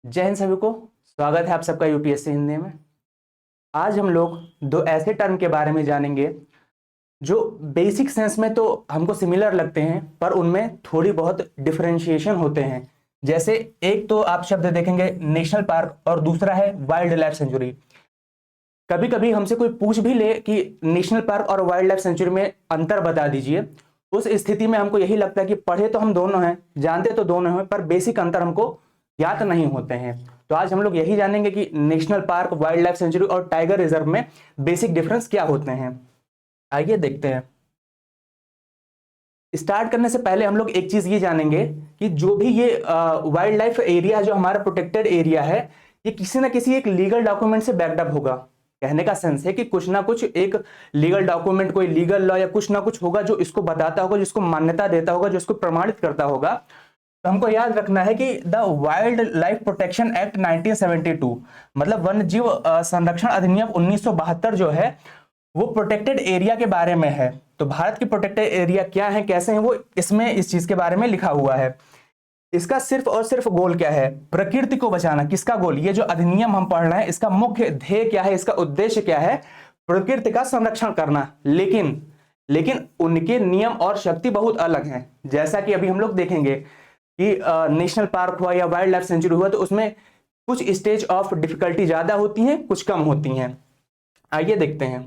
जय हिंद सभी को। स्वागत है आप सबका यूपीएससी हिंदी में। आज हम लोग दो ऐसे टर्म के बारे में जानेंगे जो बेसिक सेंस में तो हमको सिमिलर लगते हैं, पर उनमें थोड़ी बहुत डिफरेंशिएशन होते हैं। जैसे एक तो आप शब्द देखेंगे नेशनल पार्क और दूसरा है वाइल्ड लाइफ सेंचुरी। कभी कभी हमसे कोई पूछ भी ले कि नेशनल पार्क और वाइल्ड लाइफ सेंचुरी में अंतर बता दीजिए, उस स्थिति में हमको यही लगता है कि पढ़े तो हम दोनों हैं, जानते तो दोनों हैं, पर बेसिक अंतर हमको ज्ञात नहीं होते हैं। तो आज हम लोग यही जानेंगे कि national park, wild life sanctuary और टाइगर रिजर्व में बेसिक डिफरेंस क्या होते हैं। आइए देखते हैं। स्टार्ट करने से पहले हम लोग एक चीज ये जानेंगे कि जो भी ये वाइल्ड लाइफ एरिया जो हमारा प्रोटेक्टेड एरिया है, ये किसी ना किसी एक लीगल डॉक्यूमेंट से बैकअप होगा। कहने का सेंस है कि कुछ ना कुछ एक लीगल डॉक्यूमेंट, कोई लीगल लॉ या कुछ ना कुछ होगा जो इसको बताता होगा, जिसको मान्यता देता होगा, जो इसको प्रमाणित करता होगा। तो हमको याद रखना है कि the wild life protection act 1972, मतलब वन्य जीव संरक्षण अधिनियम 1972 जो है वो प्रोटेक्टेड एरिया के बारे में है। तो भारत की प्रोटेक्टेड एरिया क्या है, कैसे हैं, वो इसमें इस चीज के बारे में लिखा हुआ है। इसका सिर्फ और सिर्फ गोल क्या है? प्रकृति को बचाना। किसका गोल? ये जो अधिनियम हम पढ़ रहे हैं इसका मुख्य ध्येय क्या है, इसका उद्देश्य क्या है? प्रकृति का संरक्षण करना। लेकिन उनके नियम और शक्ति बहुत अलग हैं। जैसा कि अभी हम लोग देखेंगे कि नेशनल पार्क हुआ या वाइल्ड लाइफ सेंचुरी हुआ, तो उसमें कुछ स्टेज ऑफ डिफिकल्टी ज्यादा होती हैं, कुछ कम होती हैं। आइए देखते हैं।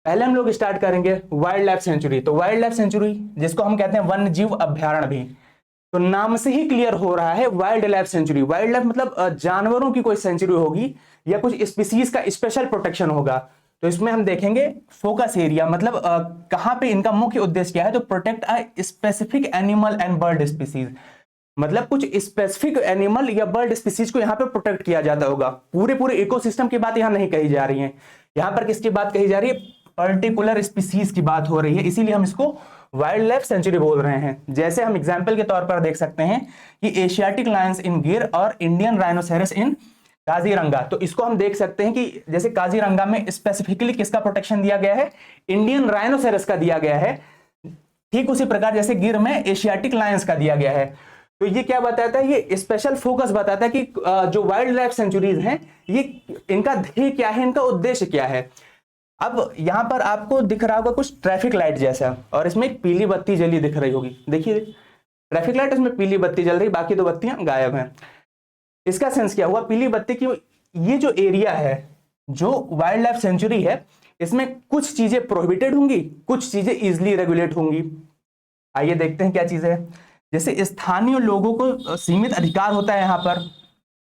पहले हम लोग स्टार्ट करेंगे वाइल्ड लाइफ सेंचुरी। तो वाइल्ड लाइफ सेंचुरी, जिसको हम कहते हैं वन्य जीव अभ्यारण्य भी, तो नाम से ही क्लियर हो रहा है wild life sanctuary. Wild life मतलब जानवरों की कोई सेंचुरी होगी या कुछ स्पीसीज का स्पेशल प्रोटेक्शन होगा। तो इसमें हम देखेंगे फोकस एरिया, मतलब कहां पे इनका मुख्य उद्देश्य क्या है? तो protect a specific animal and bird species, मतलब कुछ स्पेसिफिक एनिमल या बर्ड स्पीसीज को यहाँ पे प्रोटेक्ट किया जाता होगा। पूरे इकोसिस्टम की बात यहाँ नहीं कही जा रही है। यहाँ पर किसकी बात कही जा रही है? पर्टिकुलर स्पीसीज की बात हो रही है, इसीलिए हम इसको वाइल्ड लाइफ सेंचुरी बोल रहे हैं। जैसे हम एग्जाम्पल के तौर पर देख सकते हैं कि एशियाटिक लायंस इन गिर और इंडियन राइनोसेरस इन काजीरंगा। तो इसको हम देख सकते हैं कि जैसे काजीरंगा में स्पेसिफिकली किसका प्रोटेक्शन दिया गया है? इंडियन राइनोसेरस का दिया गया है। ठीक उसी प्रकार जैसे गिर में एशियाटिक लायंस का दिया गया है। तो ये क्या बताता है? ये स्पेशल फोकस बताता है कि जो वाइल्ड लाइफ सेंचुरीज हैं, ये इनका ध्येय क्या है, इनका उद्देश्य क्या है। अब यहां पर आपको दिख रहा होगा कुछ ट्रैफिक लाइट जैसा, और इसमें एक पीली बत्ती जली दिख रही होगी। देखिए ट्रैफिक लाइट, इसमें पीली बत्ती जल रही, बाकी दो बत्तियां गायब हैं। इसका सेंस क्या हुआ? पीली बत्ती की ये जो एरिया है, जो वाइल्ड लाइफ सेंचुरी है, इसमें कुछ चीजें प्रोहिबिटेड होंगी, कुछ चीजें इजिली रेगुलेट होंगी। आइए देखते हैं क्या चीज है। जैसे स्थानीय लोगों को सीमित अधिकार होता है यहाँ पर,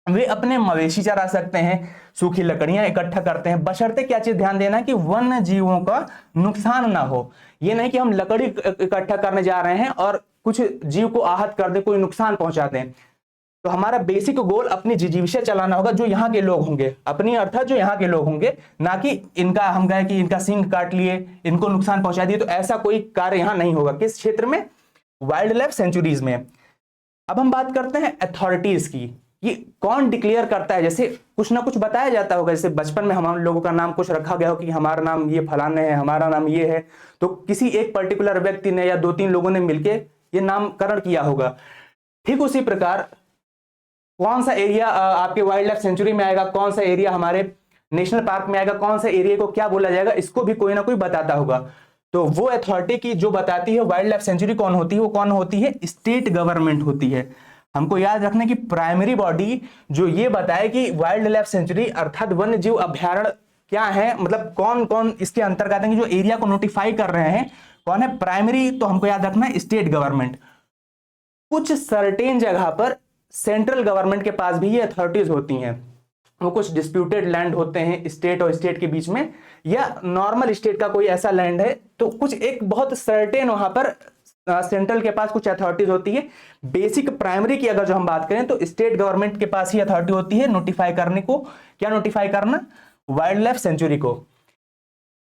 वे अपने मवेशी चरा सकते हैं, सूखी लकड़ियां इकट्ठा करते हैं, बशर्ते क्या चीज ध्यान देना कि वन्य जीवों का नुकसान ना हो। ये नहीं कि हम लकड़ी इकट्ठा करने जा रहे हैं और कुछ जीव को आहत कर दे, कोई नुकसान पहुंचा दें। तो हमारा बेसिक गोल अपनी जिजीविका चलाना होगा, जो यहाँ के लोग होंगे, अपनी अर्थात जो यहाँ के लोग होंगे, ना कि इनका हम कहें कि इनका सींग काट लिए, इनको नुकसान पहुंचा दिए। तो ऐसा कोई कार्य यहाँ नहीं होगा। किस क्षेत्र में? वाइल्ड लाइफ सेंचुरीज में। अब हम बात करते हैं अथॉरिटीज की। ये कौन डिक्लेयर करता है? जैसे कुछ ना कुछ बताया जाता होगा, जैसे बचपन में हम लोगों का नाम कुछ रखा गया हो कि हमारा नाम ये फलाने है, हमारा नाम ये है, तो किसी एक पर्टिकुलर व्यक्ति ने या दो तीन लोगों ने मिलके ये नामकरण किया होगा। ठीक उसी प्रकार कौन सा एरिया आपके वाइल्ड लाइफ सेंचुरी में आएगा, कौन सा एरिया हमारे नेशनल पार्क में आएगा, कौन सा एरिया को क्या बोला जाएगा, इसको भी कोई ना कोई बताता होगा। तो वो अथॉरिटी की जो बताती है वाइल्ड लाइफ सेंचुरी कौन होती है, वो कौन होती है? स्टेट गवर्नमेंट होती है। हमको याद रखना कि प्राइमरी बॉडी जो ये बताए कि वाइल्ड लाइफ सेंचुरी अर्थात वन्य जीव अभ्यारण्य क्या है, मतलब कौन कौन इसके अंतर्गत है, जो एरिया को नोटिफाई कर रहे हैं, कौन है? प्राइमरी। तो हमको याद रखना है स्टेट गवर्नमेंट। कुछ सर्टेन जगह पर सेंट्रल गवर्नमेंट के पास भी ये अथॉरिटीज होती हैं। वो कुछ डिस्प्यूटेड लैंड होते हैं स्टेट और स्टेट के बीच में, या नॉर्मल स्टेट का कोई ऐसा लैंड है, तो कुछ एक बहुत सर्टेन वहां पर सेंट्रल के पास कुछ अथॉरिटीज होती है। बेसिक प्राइमरी की अगर जो हम बात करें तो स्टेट गवर्नमेंट के पास ही अथॉरिटी होती है नोटिफाई करने को। क्या नोटिफाई करना? वाइल्ड लाइफ सेंचुरी को।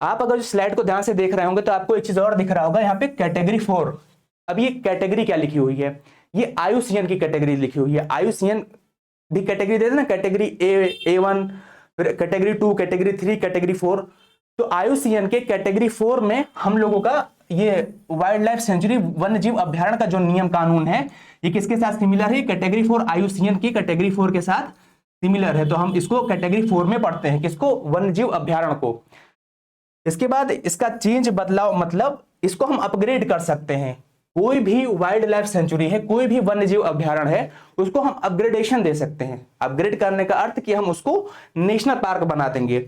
आप अगर स्लाइड को ध्यान से देख रहे होंगे तो आपको एक चीज और दिख रहा होगा यहाँ पे, कैटेगरी 4। अब ये कैटेगरी क्या लिखी हुई है? ये आयुसीएन की कैटेगरी लिखी हुई है। आयुसीएन भी कैटेगरी देते ना, कैटेगरी A1, फिर कैटेगरी 2, कैटेगरी 3, कैटेगरी 4। तो आयुसीएन के कैटेगरी 4 में हम लोगों का ये वाइल्ड लाइफ सेंचुरी वन्य जीव अभ्यारण्य का जो नियम कानून है ये किसके साथ सिमिलर है? कैटेगरी 4 IUCN की कैटेगरी 4 के साथ सिमिलर है, तो हम इसको कैटेगरी 4 में पढ़ते हैं, किसको? वन्य जीव अभ्यारण्य को। इसके बाद इसका चेंज बदलाव मतलब इसको हम अपग्रेड कर सकते हैं। कोई भी वाइल्ड लाइफ सेंचुरी है, कोई भी वन्य जीव अभ्यारण्य है, उसको हम अपग्रेडेशन दे सकते हैं। अपग्रेड करने का अर्थ कि हम उसको नेशनल पार्क बना देंगे।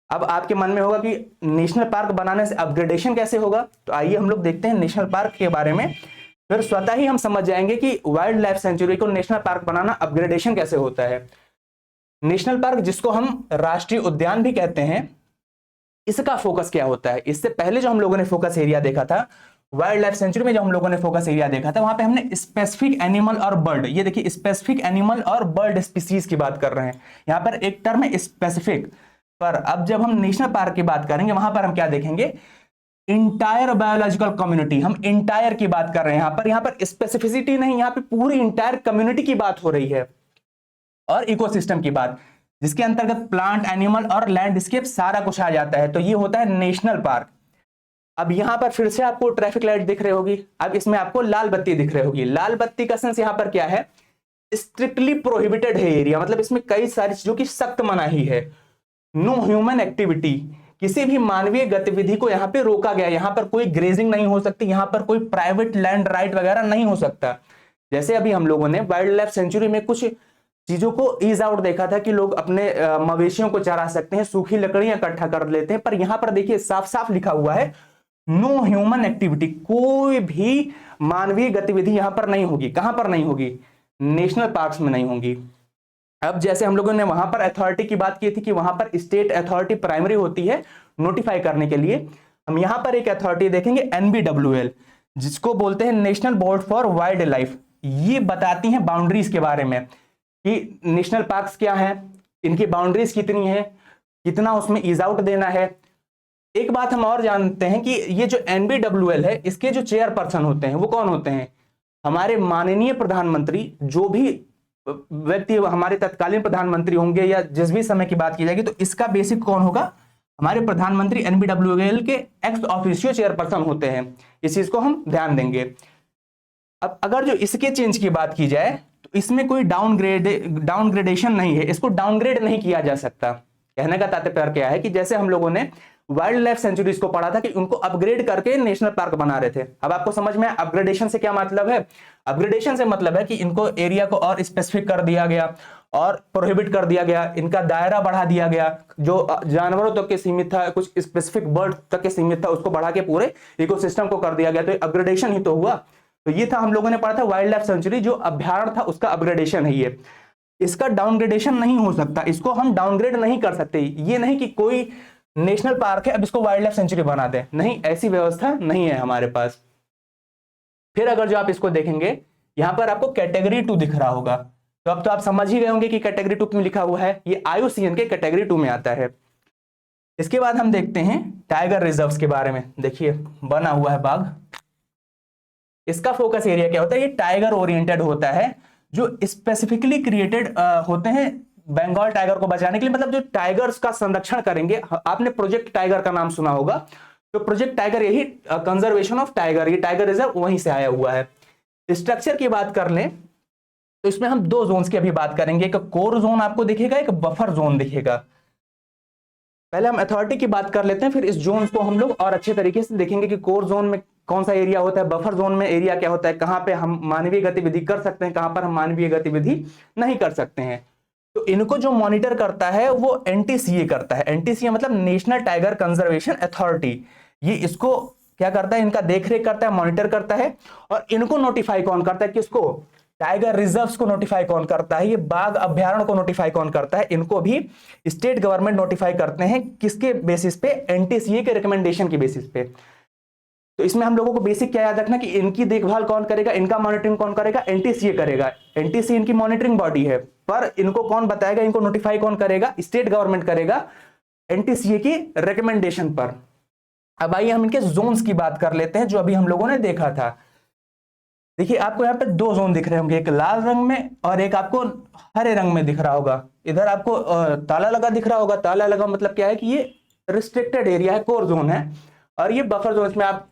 अब आपके मन में होगा कि नेशनल पार्क बनाने से अपग्रेडेशन कैसे होगा, तो आइए हम लोग देखते हैं नेशनल पार्क के बारे में, फिर स्वतः ही हम समझ जाएंगे कि वाइल्ड लाइफ सेंचुरी को नेशनल पार्क बनाना अपग्रेडेशन कैसे होता है। नेशनल पार्क, जिसको हम राष्ट्रीय उद्यान भी कहते हैं, इसका फोकस क्या होता है? इससे पहले जो हम लोगों ने फोकस एरिया देखा था, वाइल्ड लाइफ सेंचुरी में जो हम लोगों ने फोकस एरिया देखा था, वहां पे हमने स्पेसिफिक एनिमल और बर्ड, ये देखिए स्पेसिफिक एनिमल और बर्ड स्पीसीज की बात कर रहे हैं। यहां पर एक टर्म है स्पेसिफिक, पर अब जब हम नेशनल पार्क की बात करेंगे वहां पर हम क्या देखेंगे? Entire biological community. हम इंटायर की बात कर रहे हैं यहां पर स्पेसिफिसिटी नहीं, यहां पे पूरी इंटायर कम्युनिटी की बात हो रही है और इकोसिस्टम की बात, जिसके अंतर्गत प्लांट, एनिमल और लैंडस्केप सारा कुछ आ जाता है, तो ये होता है नेशनल पार्क। अब यहां पर फिर से आपको ट्रैफिक लाइट दिख रही होगी, अब इसमें आपको लाल बत्ती दिख रही होगी। लाल बत्ती का सेंस यहां पर क्या है? स्ट्रिक्टली प्रोहिबिटेड है एरिया, मतलब इसमें कई सारी चीजों की सख्त मनाही है। नो ह्यूमन एक्टिविटी, किसी भी मानवीय गतिविधि को यहां पे रोका गया। यहां पर कोई ग्रेजिंग नहीं हो सकती, यहां पर कोई प्राइवेट लैंड राइट वगैरह नहीं हो सकता। जैसे अभी हम लोगों ने वाइल्ड लाइफ सेंचुरी में कुछ चीजों को ईज आउट देखा था कि लोग अपने मवेशियों को चरा सकते हैं, सूखी लकड़ियां इकट्ठा कर लेते हैं, पर यहां पर देखिए साफ साफ लिखा हुआ है नो ह्यूमन एक्टिविटी, कोई भी मानवीय गतिविधि यहां पर नहीं होगी। कहां पर नहीं होगी? नेशनल पार्क्स में नहीं होगी। अब जैसे हम लोगों ने वहां पर अथॉरिटी की बात की थी कि वहां पर स्टेट अथॉरिटी प्राइमरी होती है नोटिफाई करने के लिए, हम यहां पर एक अथॉरिटी देखेंगे NBWL, जिसको बोलते हैं national board for wild life. ये बताती हैं बाउंड्रीज के बारे में कि नेशनल पार्क्स क्या है, इनकी बाउंड्रीज कितनी है, कितना उसमें ईज आउट देना है। एक बात हम और जानते हैं कि ये जो NBWL है, इसके जो चेयरपर्सन होते हैं वो कौन होते हैं? हमारे माननीय प्रधानमंत्री। जो भी व्यक्ति हमारे तत्कालीन प्रधानमंत्री होंगे या जिस भी समय की बात की जाएगी, तो इसका बेसिक कौन होगा? हमारे प्रधानमंत्री NBWL के एक्स ऑफिशियो चेयरपर्सन होते हैं। इस चीज को हम ध्यान देंगे। अब अगर जो इसके चेंज की बात की जाए तो इसमें कोई डाउनग्रेडेशन नहीं है, इसको डाउनग्रेड नहीं किया जा सकता। कहने का तात्पर्य क्या है कि जैसे हम लोगों ने वाइल्ड लाइफ सेंचुरीज को पढ़ा था कि उनको अपग्रेड करके नेशनल पार्क बना रहे थे, अब आपको समझ में अपग्रेडेशन से क्या मतलब है? अपग्रेडेशन से मतलब है कि इनको एरिया को और स्पेसिफिक कर दिया गया और प्रोहिबिट कर दिया गया, इनका दायरा बढ़ा दिया गया। जो जानवरों तक के सीमित था, कुछ स्पेसिफिक बर्ड तक के सीमित था, उसको बढ़ा के पूरे इकोसिस्टम को कर दिया गया, तो अपग्रेडेशन ही तो हुआ। तो ये था, हम लोगों ने पढ़ा था वाइल्ड लाइफ सेंचुरी जो अभ्यारण्य था उसका अपग्रेडेशन है ये। इसका डाउनग्रेडेशन नहीं हो सकता, इसको हम डाउनग्रेड नहीं कर सकते। ये नहीं कि कोई नेशनल पार्क है अब इसको वाइल्ड लाइफ सेंचुरी बना दे, नहीं, ऐसी व्यवस्था नहीं है हमारे पास। फिर अगर जो आप इसको देखेंगे यहां पर आपको कैटेगरी 2 दिख रहा होगा, तो अब तो आप समझ ही गए होंगे कि कैटेगरी 2 क्यों लिखा हुआ है। ये IUCN के कैटेगरी 2 में आता है। इसके बाद हम देखते हैं टाइगर रिजर्व्स के बारे में। देखिए बना हुआ है बाघ, इसका फोकस एरिया क्या होता है? ये टाइगर ओरिएंटेड होता है, जो स्पेसिफिकली क्रिएटेड होते हैं बंगाल टाइगर को बचाने के लिए, मतलब जो टाइगर्स का संरक्षण करेंगे। आपने प्रोजेक्ट टाइगर का नाम सुना होगा, तो प्रोजेक्ट टाइगर यही कंजर्वेशन ऑफ टाइगर, ये टाइगर रिजर्व वहीं से आया हुआ है। स्ट्रक्चर की बात कर लें तो इसमें हम 2 जोन्स की अभी बात करेंगे, एक कोर जोन आपको दिखेगा, एक बफर जोन दिखेगा। पहले हम अथॉरिटी की बात कर लेते हैं, फिर इस जोन को हम लोग और अच्छे तरीके से देखेंगे कि कोर जोन में कौन सा एरिया होता है, बफर जोन में एरिया क्या होता है, कहां पे हम मानवीय गतिविधि कर सकते हैं, कहां पर हम मानवीय गतिविधि नहीं कर सकते हैं। तो इनको जो मॉनिटर करता है वो NTCA करता है। NTCA मतलब नेशनल टाइगर कंजर्वेशन अथॉरिटी। ये इसको क्या करता है? इनका देखरेख करता है, मॉनिटर करता है। और इनको नोटिफाई कौन करता है? किसको? टाइगर रिजर्व्स को नोटिफाई कौन करता है? ये बाघ अभ्यारण्य को नोटिफाई कौन करता है? इनको भी स्टेट गवर्नमेंट नोटिफाई करते हैं। किसके बेसिस पे? NTCA के रिकमेंडेशन के बेसिस पे। तो इसमें हम लोगों को बेसिक क्या याद रखना कि इनकी देखभाल कौन करेगा, इनका मॉनिटरिंग कौन करेगा? NTCA करेगा। NTCA इनकी मॉनिटरिंग बॉडी है, पर इनको कौन बताएगा, इनको नोटिफाई कौन करेगा? स्टेट गवर्नमेंट करेगा NTCA की रिकमेंडेशन पर। अब आइए हम इनके जोन्स की बात कर लेते हैं जो अभी हम लोगों ने देखा था। देखिए आपको यहाँ पे 2 जोन दिख रहे होंगे, एक लाल रंग में और एक आपको हरे रंग में दिख रहा होगा। इधर आपको ताला लगा दिख रहा होगा। ताला लगा मतलब क्या है कि ये रिस्ट्रिक्टेड एरिया है, कोर जोन है। और ये बफर जोन, इसमें आप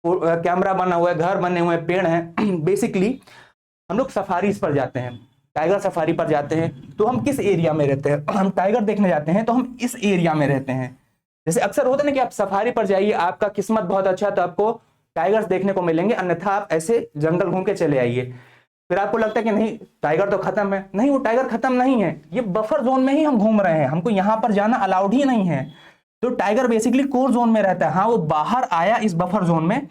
कैमरा बना हुआ है, घर बने हुए हैं, पेड़ हैं। बेसिकली हम लोग सफारीज पर जाते हैं, टाइगर सफारी पर जाते हैं, तो हम किस एरिया में रहते हैं? हम टाइगर देखने जाते हैं तो हम इस एरिया में रहते हैं। जैसे अक्सर होता है ना कि आप सफारी पर जाइए, आपका किस्मत बहुत अच्छा तो आपको टाइगर्स देखने को मिलेंगे, अन्यथा आप ऐसे जंगल घूम के चले आइए। फिर आपको लगता है कि नहीं टाइगर तो खत्म है, नहीं वो टाइगर खत्म नहीं है, ये बफर जोन में ही हम घूम रहे हैं, हमको यहां पर जाना अलाउड ही नहीं है। तो टाइगर बेसिकली कोर जोन में रहता है, हाँ वो बाहर आया इस बफर जोन में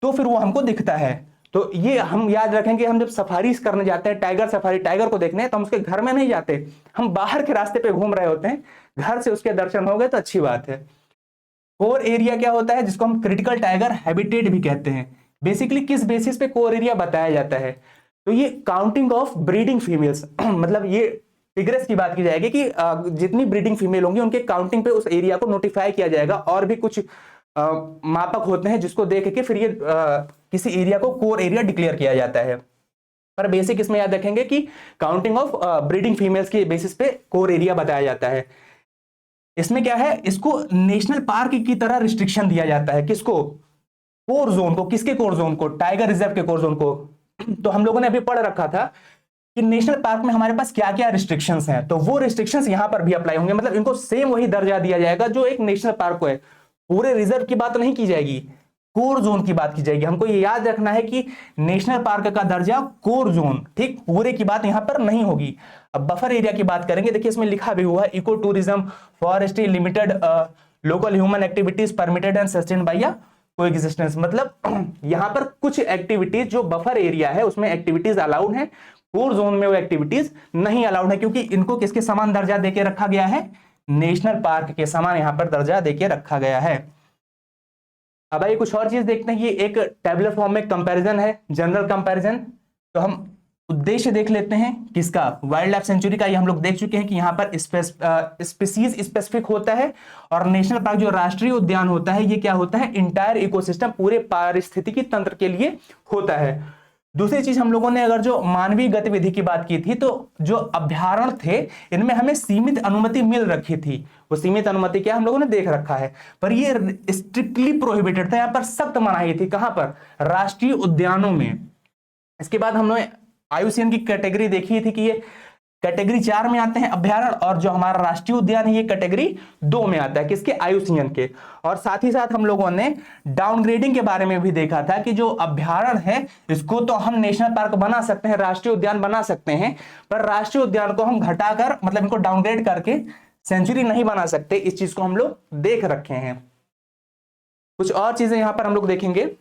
तो फिर वो हमको दिखता है। तो ये हम याद रखेंगे, हम जब सफारी करने जाते हैं, टाइगर सफारी, टाइगर को देखने, तो हम उसके घर में नहीं जाते, हम बाहर के रास्ते पे घूम रहे होते हैं, घर से उसके दर्शन हो गए तो अच्छी बात है। कोर एरिया क्या होता है? जिसको हम क्रिटिकल टाइगर हैबिटेट भी कहते हैं। बेसिकली किस बेसिस पे कोर एरिया बताया जाता है? तो ये काउंटिंग ऑफ ब्रीडिंग फीमेल्स मतलब ये फिगर्स की बात की जाएगी कि जितनी ब्रीडिंग फीमेल होंगी उनके काउंटिंग पे उस एरिया को नोटिफाई किया जाएगा, और भी कुछ मापक होते हैं जिसको देख के फिर ये किसी एरिया को कोर एरिया डिक्लेयर किया जाता है। पर बेसिक इसमें याद रखेंगे कि काउंटिंग ऑफ ब्रीडिंग फीमेल्स के बेसिस पे कोर एरिया बताया जाता है। इसमें क्या है, इसको नेशनल पार्क की तरह रिस्ट्रिक्शन दिया जाता है। किसको? कोर जोन को। किसके कोर जोन को? टाइगर रिजर्व के कोर जोन को। तो हम लोगों ने अभी पढ़ रखा था कि नेशनल पार्क में हमारे पास क्या क्या रिस्ट्रिक्शंस हैं, तो वो रिस्ट्रिक्शंस यहां पर भी अप्लाई होंगे, मतलब इनको सेम वही दर्जा दिया जाएगा जो एक नेशनल पार्क को है। पूरे रिजर्व की बात नहीं की जाएगी, कोर जोन की बात की जाएगी। हमको ये याद रखना है कि नेशनल पार्क का दर्जा कोर जोन, ठीक, पूरे की बात यहां पर नहीं होगी। अब बफर एरिया की बात करेंगे, देखिए इसमें लिखा भी हुआ है, eco tourism, forestry limited, local human activities permitted and sustained by coexistence. मतलब यहां पर कुछ एक्टिविटीज जो बफर एरिया है उसमें एक्टिविटीज अलाउड है, कोर जोन में वो एक्टिविटीज नहीं अलाउड है, क्योंकि इनको किसके समान दर्जा देके रखा गया है? नेशनल पार्क के समान यहां पर दर्जा देके रखा गया है। अब आइए कुछ और चीज देखते हैं। ये एक टेबुलर फॉर्म में कंपैरिजन है, जनरल कंपैरिजन। तो हम उद्देश्य देख लेते हैं किसका? वाइल्ड लाइफ सेंचुरी का। ये हम लोग देख चुके हैं कि यहाँ पर स्पीसीज स्पेसिफिक होता है, और नेशनल पार्क जो राष्ट्रीय उद्यान होता है ये क्या होता है? इंटायर इकोसिस्टम, पूरे पारिस्थितिकी तंत्र के लिए होता है। दूसरी चीज, हम लोगों ने अगर जो मानवीय गतिविधि की बात की थी, तो जो अभ्यारण्य थे इनमें हमें सीमित अनुमति मिल रखी थी। वो सीमित अनुमति क्या हम लोगों ने देख रखा है, पर ये स्ट्रिक्टली प्रोहिबिटेड था, यहाँ पर सख्त मनाही थी। कहां पर? राष्ट्रीय उद्यानों में। इसके बाद हमने आईयूसीएन की कैटेगरी देखी थी कि ये कैटेगरी 4 में आते हैं अभ्यारण्य, और जो हमारा राष्ट्रीय उद्यान है ये कैटेगरी 2 में आता है। किसके? आईयूसीएन के। और साथ ही साथ हम लोगों ने डाउनग्रेडिंग के बारे में भी देखा था कि जो अभ्यारण्य है इसको तो हम नेशनल पार्क बना सकते हैं, राष्ट्रीय उद्यान बना सकते हैं, पर राष्ट्रीय उद्यान को हम घटाकर, मतलब इनको डाउनग्रेड करके सेंचुरी नहीं बना सकते। इस चीज को हम लोग देख रखे हैं। कुछ और चीजें यहां पर हम लोग देखेंगे।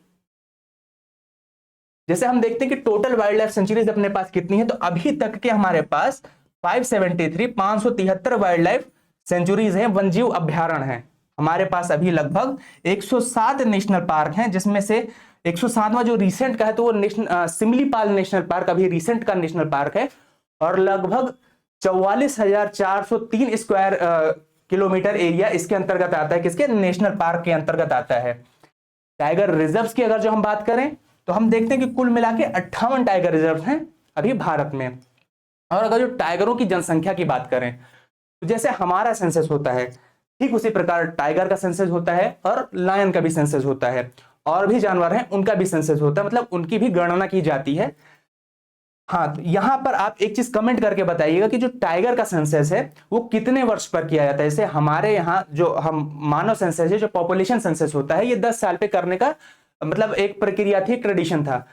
जैसे हम देखते हैं कि टोटल वाइल्ड लाइफ सेंचुरीज अपने पास कितनी है, तो अभी तक के हमारे पास 573 वाइल्ड लाइफ सेंचुरीज हैं, वन्यजीव अभ्यारण्य हैं। हमारे पास अभी लगभग 107 नेशनल पार्क हैं, जिसमें से 107वां जो रिसेंट का है तो वो सिमलीपाल नेशनल पार्क अभी रिसेंट का नेशनल पार्क है, और लगभग 44,403 स्क्वायर किलोमीटर एरिया इसके अंतर्गत आता है। किसके? नेशनल पार्क के अंतर्गत आता है। टाइगर रिजर्व्स की अगर जो हम बात करें तो हम देखते हैं कि कुल मिला के 58 टाइगर रिजर्व हैं अभी भारत में। और अगर जो टाइगरों की जनसंख्या की बात करें तो जैसे हमारा सेंसस होता है ठीक उसी प्रकार टाइगर का सेंसस होता है, और लायन का भी सेंसस होता है, और भी जानवर हैं उनका भी सेंसस होता है, मतलब उनकी भी गणना की जाती है। हाँ, तो यहां पर आप एक चीज कमेंट करके बताइएगा कि जो टाइगर का सेंसस है वो कितने वर्ष पर किया जाता है। जैसे हमारे यहाँ जो हम मानव सेंसस है, जो पॉपुलेशन सेंसस होता है, ये 10 साल पे करने का मतलब एक प्रक्रिया थी, ट्रेडिशन था।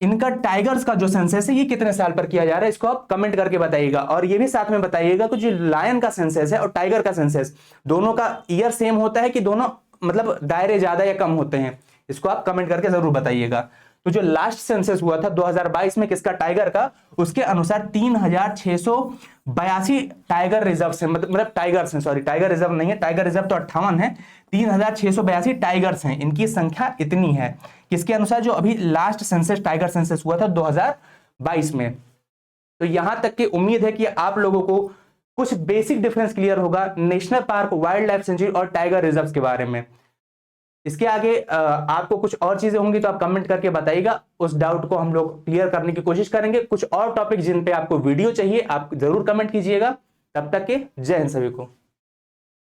इनका टाइगर्स का जो सेंसस है ये कितने साल पर किया जा रहा है, इसको आप कमेंट करके बताइएगा। और ये भी साथ में बताइएगा कि जो लायन का सेंसस है और टाइगर का सेंसस, दोनों का ईयर सेम होता है कि दोनों मतलब दायरे ज्यादा या कम होते हैं, इसको आप कमेंट करके जरूर बताइएगा। तो जो लास्ट सेंसस हुआ था 2022 में किसका? टाइगर का, उसके अनुसार 3682 टाइगर रिजर्व है, मतलब टाइगर्स हैं, सॉरी टाइगर रिजर्व नहीं है, टाइगर रिजर्व तो 58 है, 3682 टाइगर्स हैं, इनकी संख्या इतनी है। किसके अनुसार? जो अभी लास्ट सेंसस टाइगर सेंसस हुआ था 2022 में। तो यहां तक की उम्मीद है कि आप लोगों को कुछ बेसिक डिफरेंस क्लियर होगा national park, wild life sanctuary और टाइगर रिजर्व के बारे में। इसके आगे आपको कुछ और चीजें होंगी तो आप कमेंट करके बताइएगा, उस डाउट को हम लोग क्लियर करने की कोशिश करेंगे। कुछ और टॉपिक जिन पे आपको वीडियो चाहिए आप जरूर कमेंट कीजिएगा। तब तक के जय हिंद सभी को।